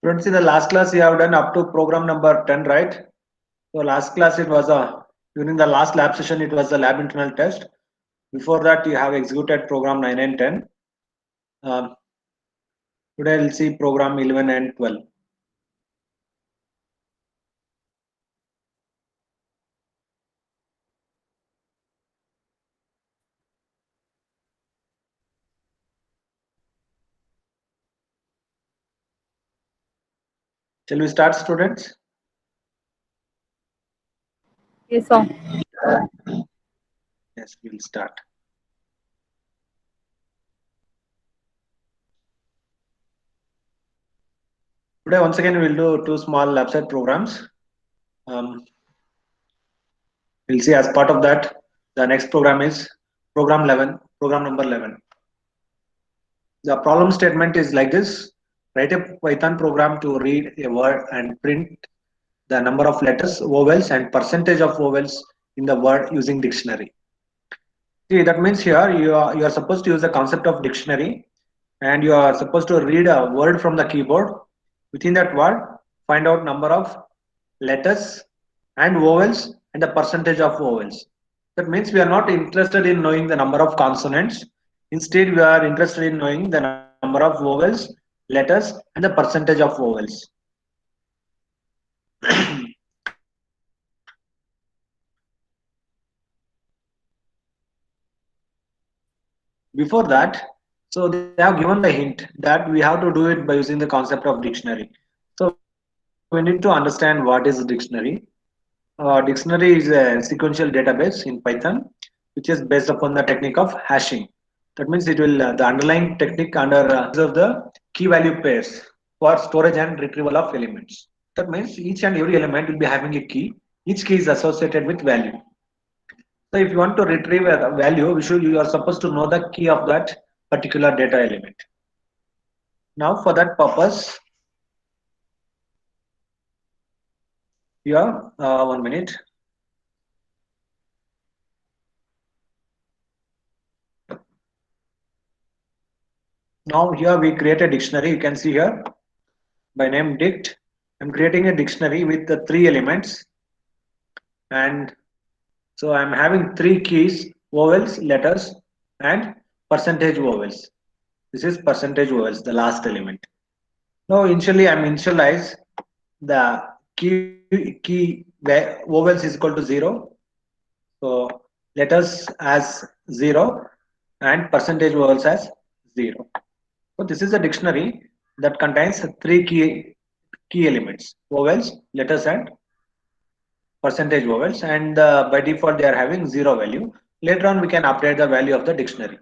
Friends, in the last class you have done up to program number 10, right? So last class it was during the last lab session it was the lab internal test. Before that you have executed program 9 and 10. Um, Today we'll see program 11 and 12. Shall we start, students? Yes, sir. Yes, we'll start. Today once again we'll do two small lab site programs. Um, we'll see as part of that the next program is program 11, program number 11. The problem statement is like this: write a Python program to read a word and print the number of letters, vowels, and percentage of vowels in the word using dictionary. See, that means here you are supposed to use the concept of dictionary, and you are supposed to read a word from the keyboard. Within that word, find out number of letters and vowels and the percentage of vowels. That means we are not interested in knowing the number of consonants. Instead, we are interested in knowing the number of vowels, letters, and the percentage of vowels. Before that, so they have given the hint that we have to do it by using the concept of dictionary. So we need to understand what is dictionary. Dictionary is a sequential database in Python, which is based upon the technique of hashing. That means it will the underlying technique under of the key value pairs for storage and retrieval of elements. That means each and every element will be having a key. Each key is associated with value. So if you want to retrieve a value, you are supposed to know the key of that particular data element. Now for that purpose, here 1 minute. Now here we create a dictionary. You can see here by name dict. I'm creating a dictionary with the three elements, and so I'm having three keys: vowels, letters, and percentage vowels. This is percentage vowels, the last element. Now initially I'm initialize the vowels is equal to 0. So letters as 0 and percentage vowels as 0. So this is a dictionary that contains three key elements: vowels, letters, and percentage vowels. And by default they are having 0 value. Later on we can update the value of the dictionary.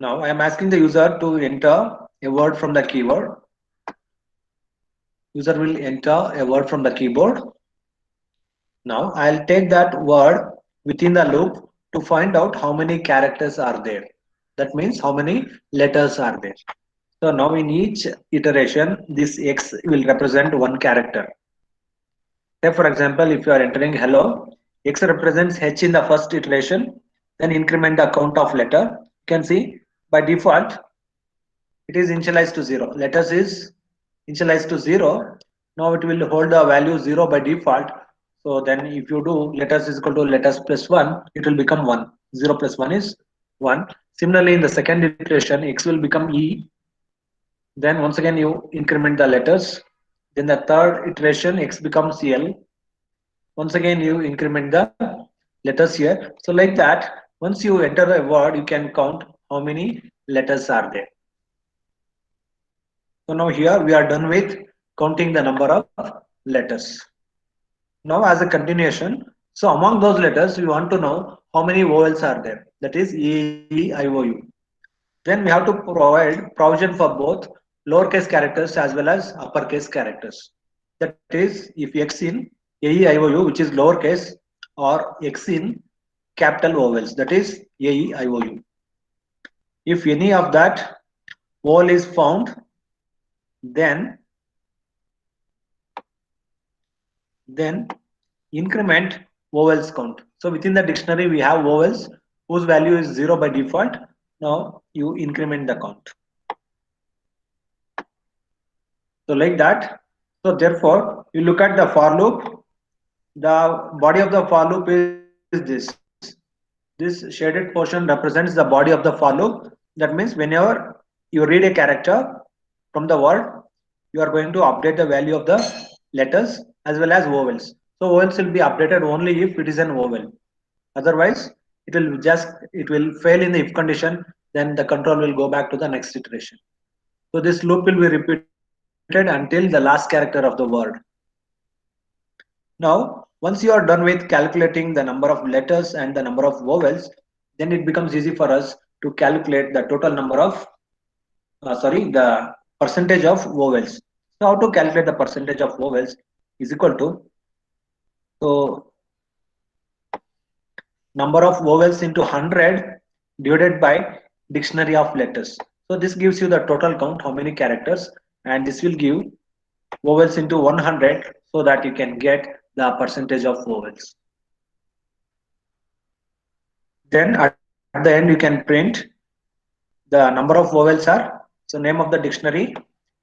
Now I am asking the user to enter a word from the keyword. User will enter a word from the keyboard. Now I'll take that word within the loop to find out how many characters are there. That means how many letters are there. So now in each iteration, this X will represent one character. Say for example, if you are entering hello, X represents H in the first iteration, then increment the count of letter. You can see by default, it is initialized to 0. Letters is initialized to 0. Now it will hold the value 0 by default. So then if you do letters is equal to letters plus 1, it will become 1. 0 plus 1 is 1. Similarly, in the second iteration, X will become E. Then once again you increment the letters. Then the third iteration X becomes L. Once again you increment the letters here. So like that, once you enter a word, you can count how many letters are there. So now here we are done with counting the number of letters. Now as a continuation, so among those letters we want to know how many vowels are there. That is E, I, O, U. Then we have to provide provision for both lowercase characters as well as uppercase characters. That is, if X in AEIOU, which is lowercase, or X in capital vowels, that is AEIOU. If any of that vowel is found, then then increment vowels count. So within the dictionary we have vowels whose value is 0 by default. Now you increment the count. So like that. So therefore, you look at the for loop. The body of the for loop is this. This shaded portion represents the body of the for loop. That means whenever you read a character from the word, you are going to update the value of the letters as well as vowels. So vowels will be updated only if it is an vowel. Otherwise, it will fail in the if condition. Then the control will go back to the next iteration. So this loop will be repeated until the last character of the word. Now, once you are done with calculating the number of letters and the number of vowels, then it becomes easy for us to calculate the total number of, the percentage of vowels. So how to calculate the percentage of vowels is equal to, so number of vowels into 100 divided by dictionary of letters. So this gives you the total count, how many characters, and this will give vowels into 100 so that you can get the percentage of vowels. Then at the end you can print the number of vowels are, so name of the dictionary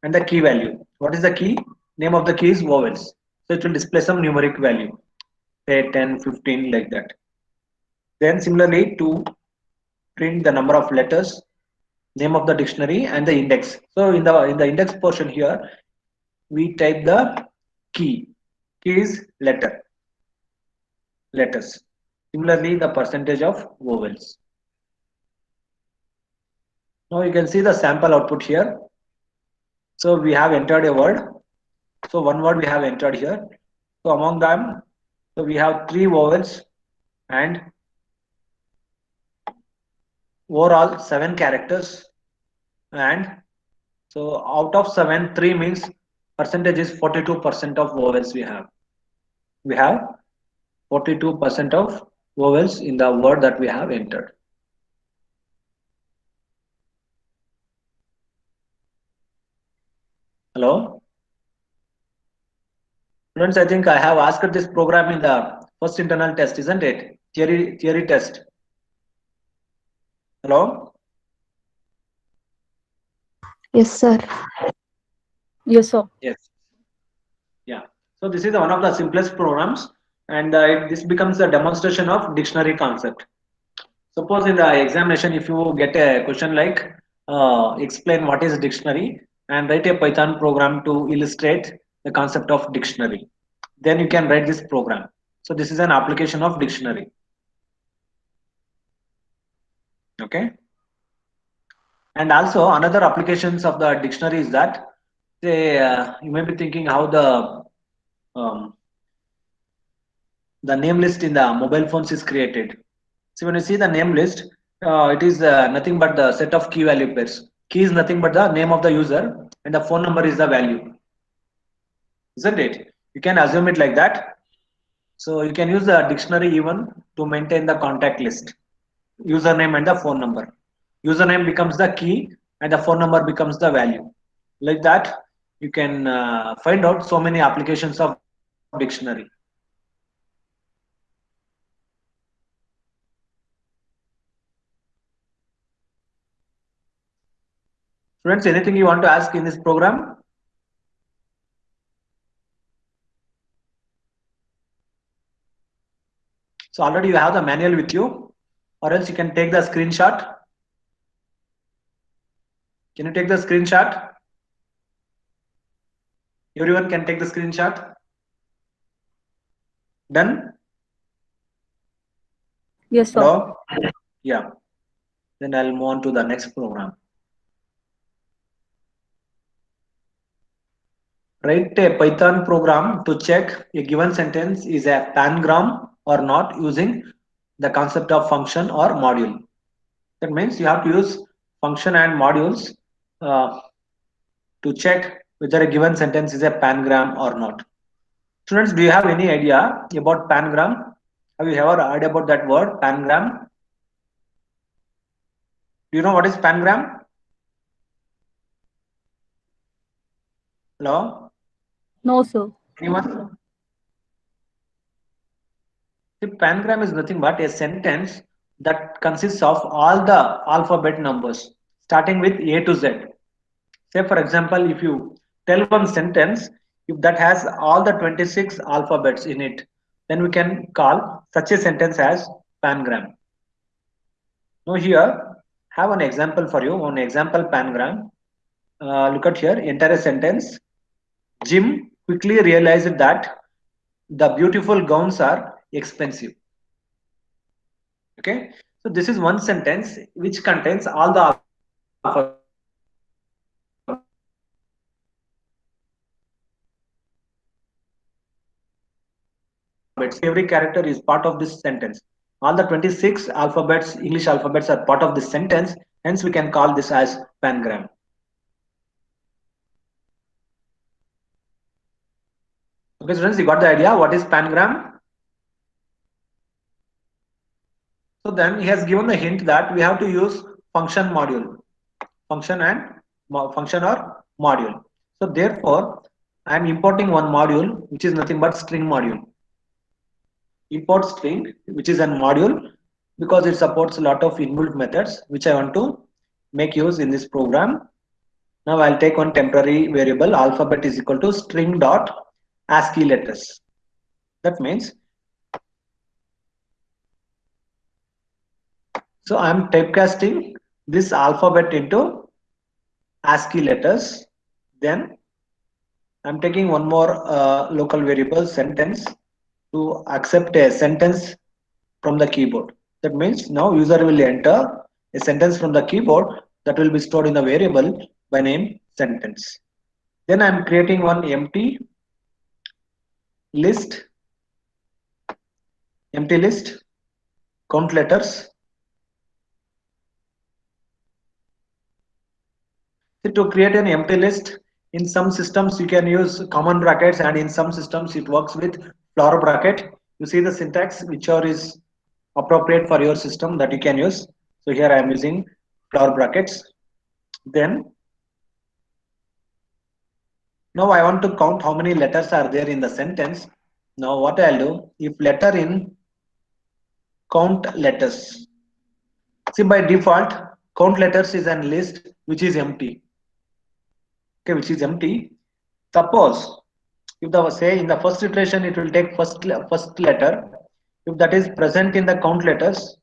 and the key value. What is the key? Name of the key is vowels. So it will display some numeric value, say 10, 15 like that. Then similarly to print the number of letters, name of the dictionary and the index. So in the index portion here, we type the key. Key is letters. Similarly, the percentage of vowels. Now you can see the sample output here. So we have entered a word. So one word we have entered here. So among them, so we have three vowels and overall seven characters. And so out of seven, three means percentage is 42% of vowels we have. We have 42% of vowels in the word that we have entered. Hello? Students, I think I have asked this program in the first internal test, isn't it? Theory test. Hello? Yes, sir. Yes, sir. Yes. Yeah. So this is one of the simplest programs, and this becomes a demonstration of dictionary concept. Suppose in the examination, if you get a question like explain what is dictionary and write a Python program to illustrate the concept of dictionary, then you can write this program. So this is an application of dictionary. Okay. And also another applications of the dictionary is that, say, you may be thinking how um, the name list in the mobile phones is created. So when you see the name list, it is nothing but the set of key value pairs. Key is nothing but the name of the user and the phone number is the value, isn't it? You can assume it like that. So you can use the dictionary even to maintain the contact list, username and the phone number. Username becomes the key and the phone number becomes the value. Like that, you can find out so many applications of dictionary. Students, anything you want to ask in this program? So already you have the manual with you, or else you can take the screenshot. Can you take the screenshot? Everyone can take the screenshot. Done? Yes, sir. Hello? Yeah. Then I'll move on to the next program. Write a Python program to check a given sentence is a pangram or not using the concept of function or module. That means you have to use function and modules uh, to check whether a given sentence is a pangram or not. Students, do you have any idea about pangram? Have you ever heard about that word, pangram? Do you know what is pangram? Hello? No, sir. Anyone? The pangram is nothing but a sentence that consists of all the alphabet numbers starting with A to Z. Say, for example, if you tell one sentence if that has all the 26 alphabets in it, then we can call such a sentence as pangram. Now here have an example for you, one example pangram. Look at here, enter a sentence. Jim quickly realized that the beautiful gowns are expensive. Okay, so this is one sentence which contains all the alphabets. Every character is part of this sentence. All the 26 alphabets, English alphabets, are part of this sentence. Hence, we can call this as pangram. Okay, students, you got the idea what is pangram? So then he has given the hint that we have to use function module, function and function or module. So therefore, I am importing one module which is nothing but string module. Import string, which is a module, because it supports a lot of inbuilt methods which I want to make use in this program. Now I'll take one temporary variable alphabet is equal to string dot ASCII letters. That means, so I'm typecasting this alphabet into ASCII letters. Then I'm taking one more local variable sentence to accept a sentence from the keyboard. That means now user will enter a sentence from the keyboard that will be stored in the variable by name sentence. Then I'm creating one list, empty list, count letters. So to create an empty list, in some systems you can use common brackets, and in some systems it works with flower bracket. You see the syntax, whichever is appropriate for your system that you can use. So here I am using flower brackets. Then now I want to count how many letters are there in the sentence. Now what I'll do, if letter in count letters. See, by default, count letters is an list which is empty. Okay, which is empty. Suppose if the say in the first iteration it will take first letter. If that is present in the count letters,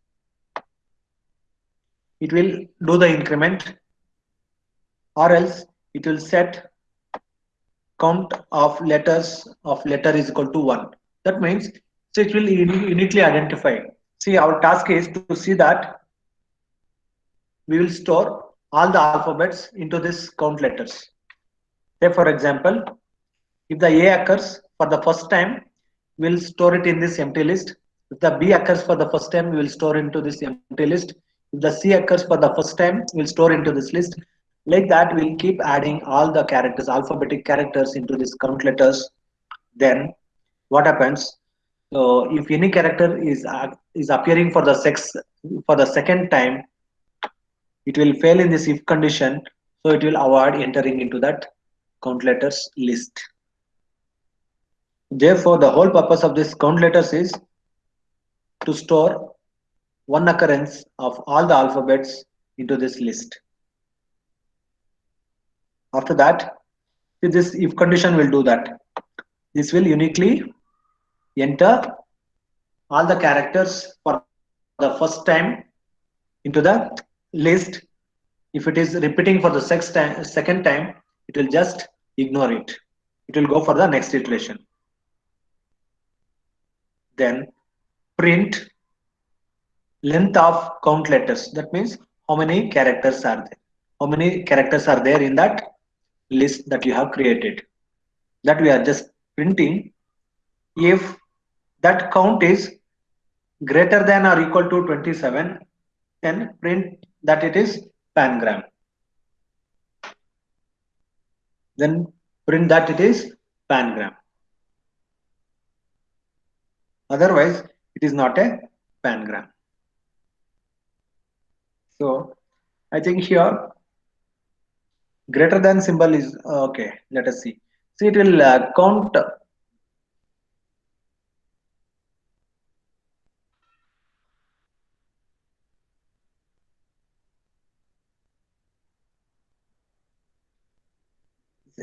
it will do the increment, or else it will set count of letter is equal to 1. That means, so it will uniquely identify. See, our task is to see that we will store all the alphabets into this count letters. Say for example, if the A occurs for the first time, we will store it in this empty list. If the B occurs for the first time, we will store into this empty list. If the C occurs for the first time, we will store into this list. Like that, we will keep adding all the characters, alphabetic characters into this count letters. Then what happens? So if any character is appearing for the second time, it will fail in this if condition, so it will avoid entering into that count letters list. Therefore, the whole purpose of this count letters is to store one occurrence of all the alphabets into this list. After that, this if condition will do that. This will uniquely enter all the characters for the first time into the list. If it is repeating for the second time, it will just ignore it. It will go for the next iteration. Then print length of count letters. That means how many characters are there. How many characters are there in that list that you have created. That we are just printing. If that count is greater than or equal to 27, then print that it is pangram. Then print that it is pangram. Otherwise, it is not a pangram. So I think here greater than symbol is okay. Let us see. See, it will count.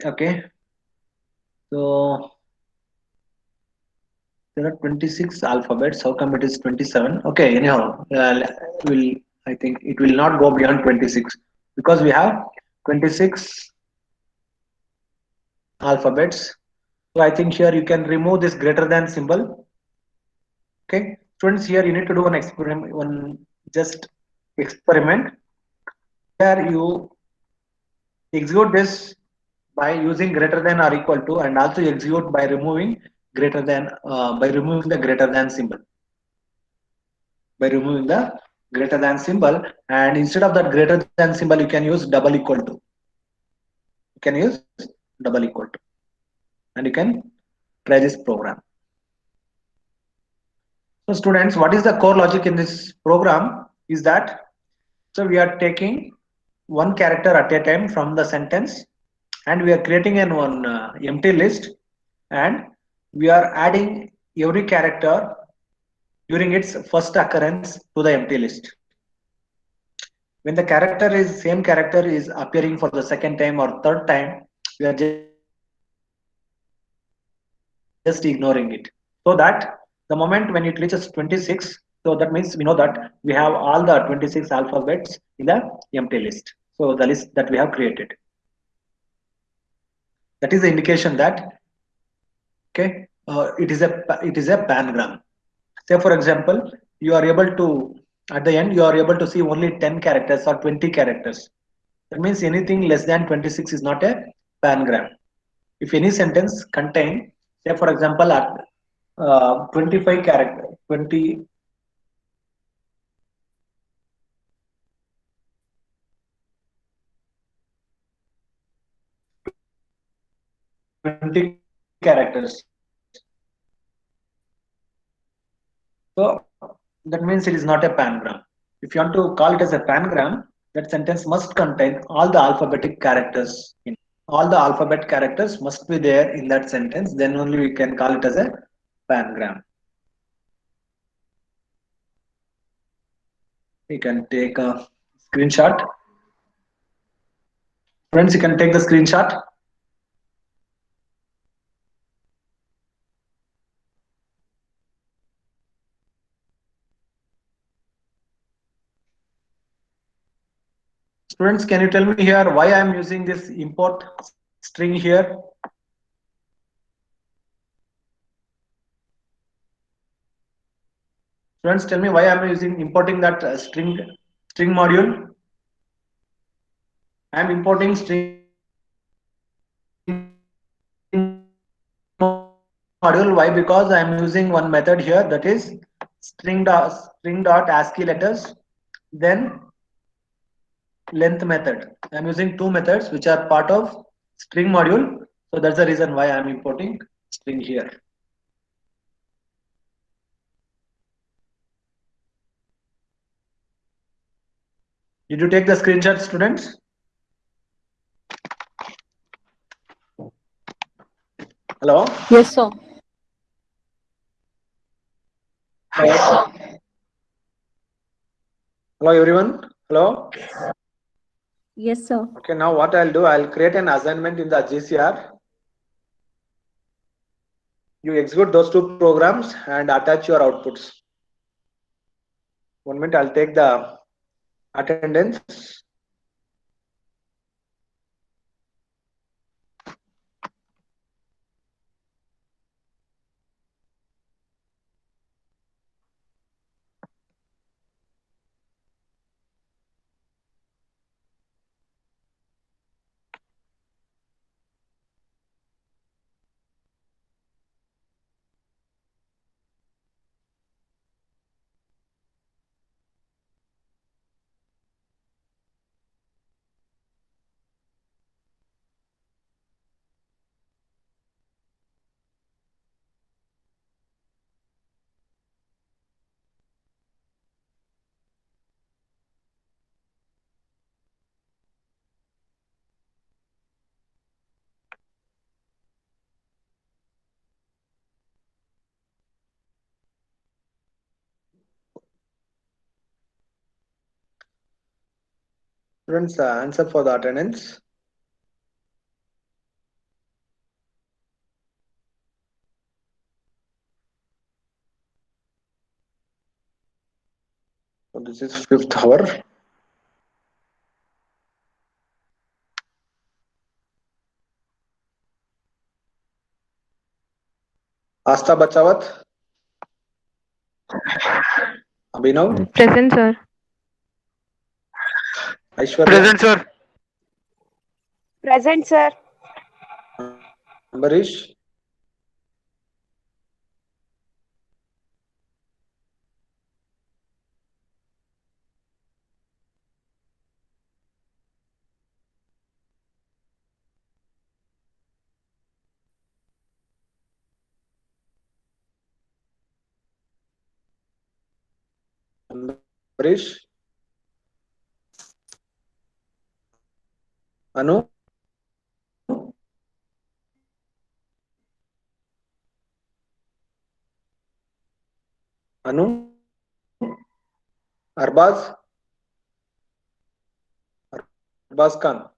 Okay. So there are 26 alphabets. How come it is 27? Okay, anyhow, will I think it will not go beyond 26 because we have 26 alphabets. So I think here you can remove this greater than symbol. Okay, students, here you need to do one experiment, one just experiment where you execute this by using greater than or equal to, and also execute by removing the greater than symbol, by removing the greater than symbol, and instead of that greater than symbol you can use double equal to, you can use double equal to, and you can try this program. So students, what is the core logic in this program is that, so we are taking one character at a time from the sentence, and we are creating an one empty list, and we are adding every character during its first occurrence to the empty list. When the character is same character is appearing for the second time or third time, we are just ignoring it, so that the moment when it reaches 26, so that means we know that we have all the 26 alphabets in the empty list, so the list that we have created. That is the indication that, okay, it is a pangram. Say for example, you are able to, at the end you are able to see only 10 characters or 20 characters. That means anything less than 26 is not a pangram. If any sentence contain, say for example, at 25 character 20 characters, so that means it is not a pangram. If you want to call it as a pangram, that sentence must contain all the alphabetic characters in it. All the alphabet characters must be there in that sentence, then only we can call it as a pangram. You can take a screenshot. Friends, you can take the screenshot. Students, can you tell me here why I am using this import string here? Students, tell me why I am using importing that string module. I am importing string module. Why? Because I am using one method here, that is string dot ASCII letters, then length method. I am using two methods which are part of string module. So that's the reason why I am importing string here. Did you take the screenshot, students? Hello? Yes, sir. Hello, hello everyone. Hello? Yes, sir. Okay, now what I'll do, I'll create an assignment in the GCR. You execute those two programs and attach your outputs. 1 minute, I'll take the attendance. Students, answer for the attendance. this is fifth hour. Asta Bachawat, Abhinav, Present, sir. Aishwarya, Present, sir. Present, sir. Ambarish, Ambarish, Anu, Anu, Arbaz, Arbaz Khan,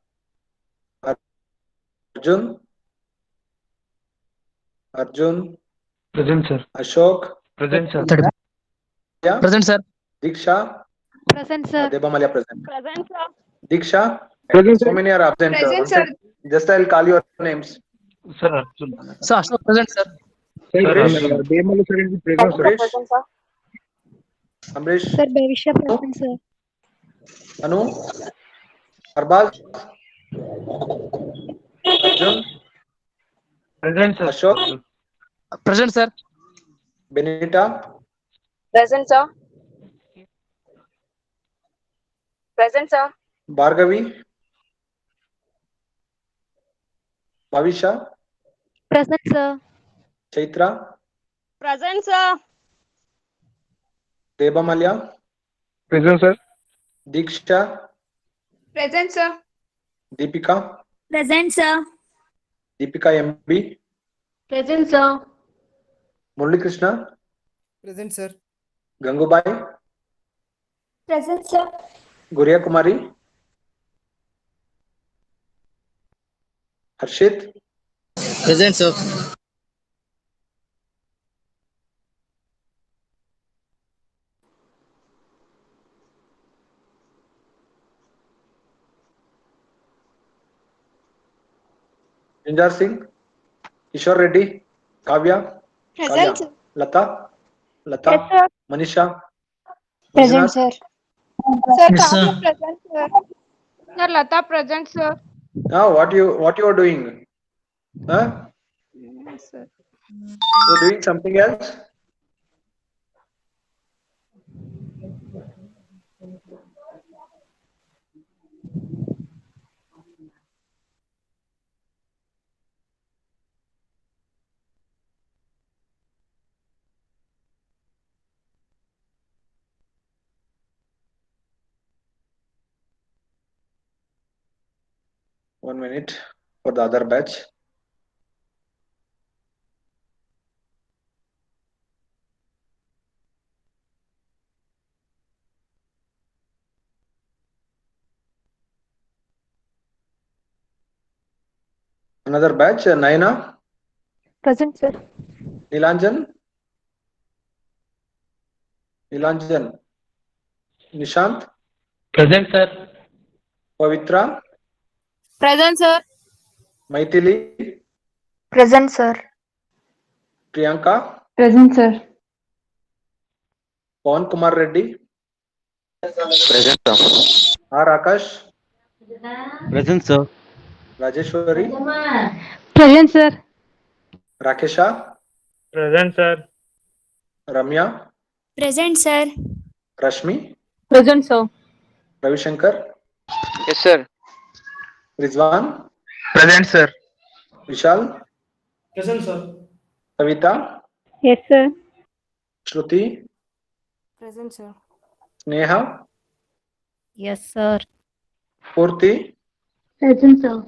Arjun, Arjun, Present, sir. Ashok, Present, sir. yeah, Present, sir. Diksha, Present, sir. Debamalia present. Present, sir. Diksha, Present, so many are absent. Present, One sir. sec. Just I'll call your names. Sir, Arjun. Sir, Ashok present, sir. Sir, Ambrish, Demal sir is present, sir. Ambrish, Ambrish, Sir, Bhavisha present, sir. Anu, Arbaz, Arjun, Present, sir. Ashok, Present, sir. Benita, Present, sir. Present, sir. Bhargavi, Bhavisha, Present, sir. Chaitra, Present, sir. Debamalia, Present, sir. Diksha, Present, sir. Deepika, Present, sir. Deepika MB, Present, sir. Murali Krishna, Present, sir. Gangubai, Present, sir. Guria Kumari, Harshit, Present, sir. Jinjar Singh, Kishore Reddy, Kavya, Present, Kalya, sir. Lata, Lata, Yes, sir. Manisha, Present, Manjunath, sir. Sir, Yes, sir. Kavya present, sir. Sir, Lata present, sir. now what you are doing? Huh? Yes, sir. You're doing something else? One minute for the other batch. Another batch, Naina, Present, sir. Nilanjan, Nilanjan, Nishant, Present, sir. Pavitra, Present, sir. Maithili, Present, sir. Priyanka, Present, sir. Pawan Kumar Reddy, Present, sir. R. Akash, Present, sir. Rajeshwari, Present, sir. Rakesha, Present, sir. Ramya, Present, sir. Rashmi, Present, sir. Ravi Shankar, Yes, sir. Rizwan, Present, sir. Vishal, Present, sir. Savita, Yes, sir. Shruti, Present, sir. Sneha, Yes, sir. Purti, Present, sir.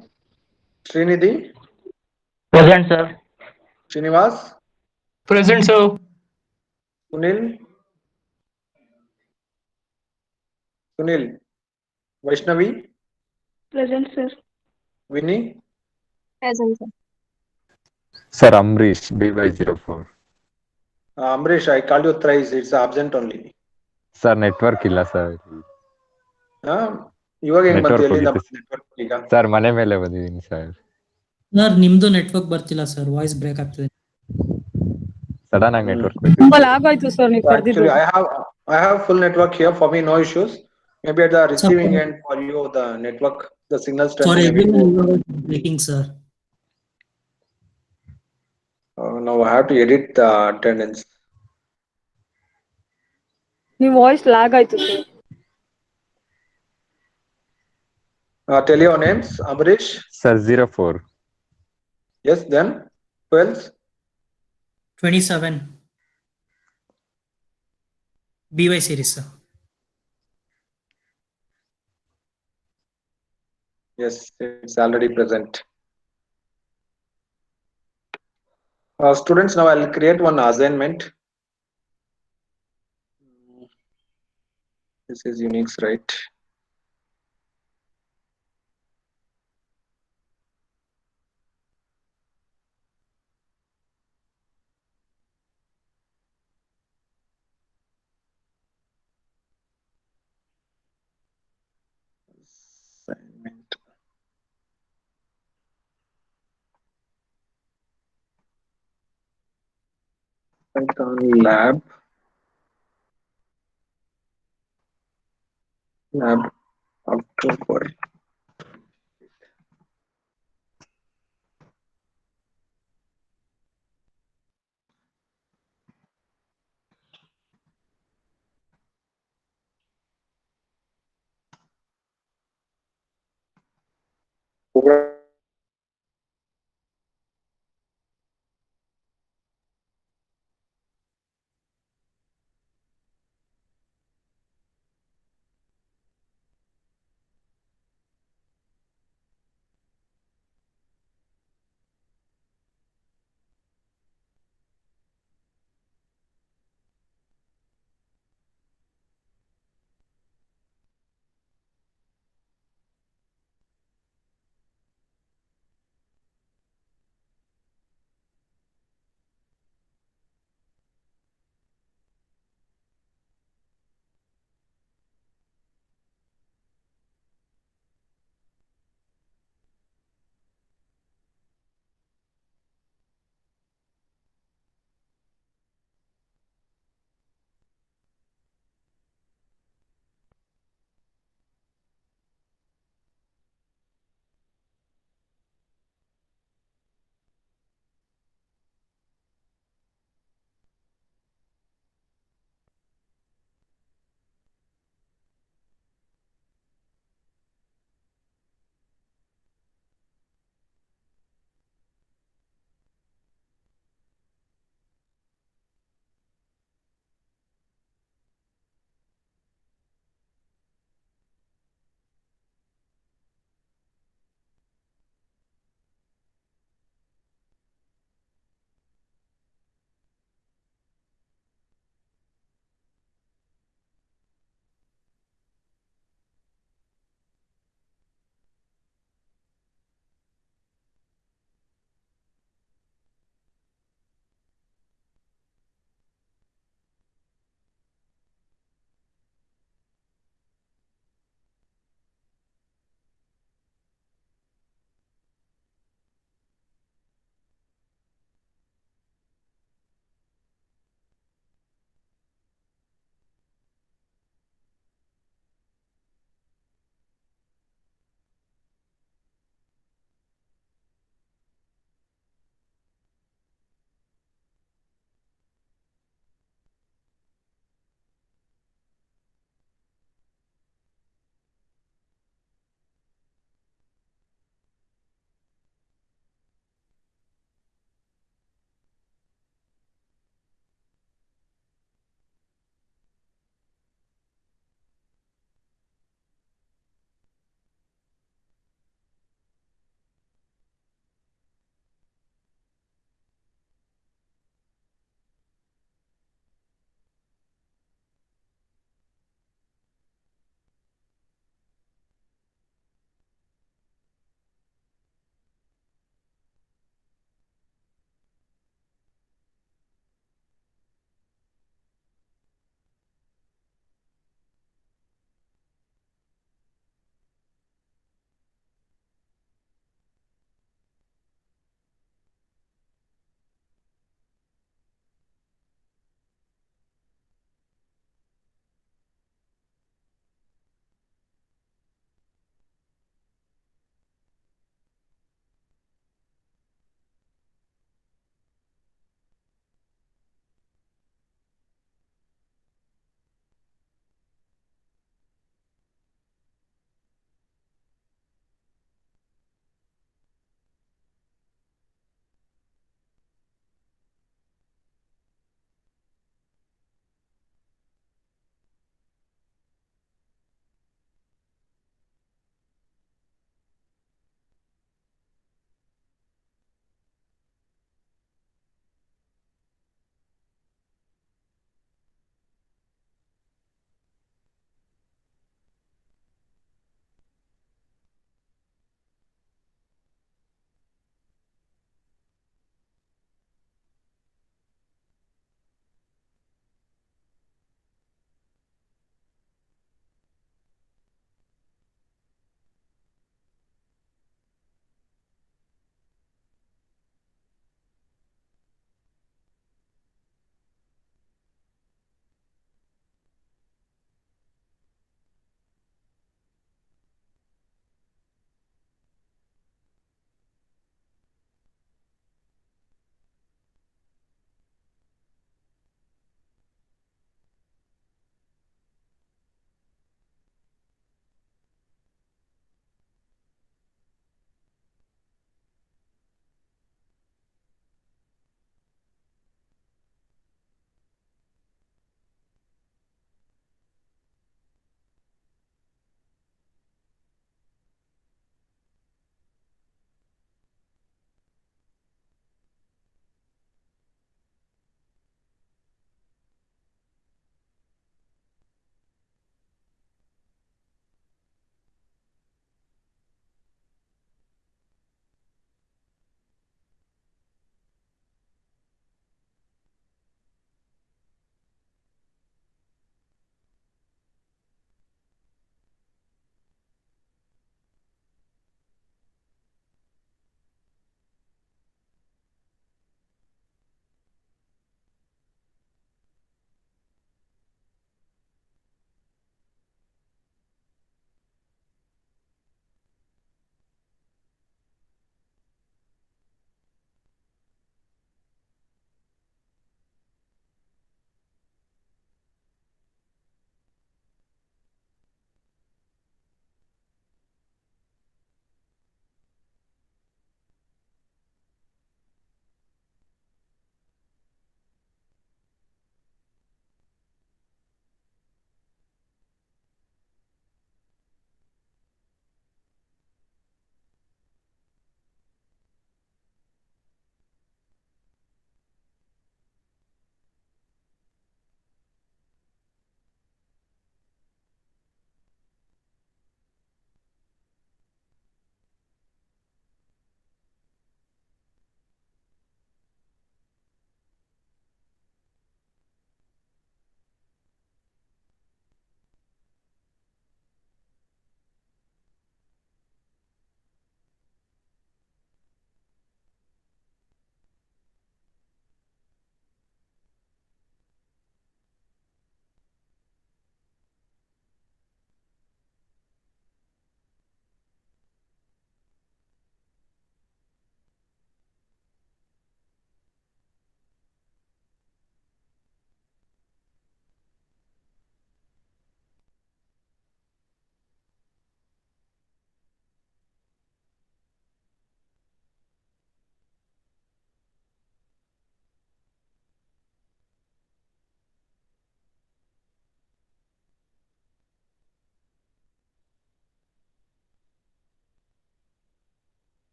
Srinidhi, Present, sir. Srinivas, Present, sir. Sunil, Sunil, Vaishnavi, Present, sir. Vinny, Present, sir. Sir Amrish, BY04. Amrish, I called you thrice, it's absent only. Sir network ಇಲ್ಲ sir. ಹಾ ಇವಾಗ ಹೆಂಗ್ ಬಂತು? Network ಎಲ್ಲಿಂದ ಹೋಗಿತ್ತು network ಈಗ? Sir. ಮನೆ ಮೇಲೆ ಬಂದಿದ್ದೀನಿ ಸರ್. ಸರ್ ನಿಮ್ದು ನೆಟ್ವರ್ಕ್ ಬರ್ತಿಲ್ಲ ಸರ್, ವಾಯ್ಸ್ ಬ್ರೇಕ್ ಆಗ್ತಿದೆ. ಸಡನ್ ಆಗಿ ನೆಟ್ವರ್ಕ್ ತುಂಬಾ ಲಾಗ್ ಆಯ್ತು ಸರ್ ನೀವು ಕರೆದಿದ್ದು. Actually, I have full network here. For me, no issues. Maybe at the receiving end for you, the network, the signal strength for may be poor. Everyone breaking sir. Now I have to edit the attendance. ನಿಮ್ಮ voice log ಆಯ್ತು sir. Tell your names. Amrish. Sir 04. Yes. Then 12. 27 BY series sir. Yes, it's already present. Students, now I'll create one assignment. This is Unix, right? Assignment. Python lab October. Program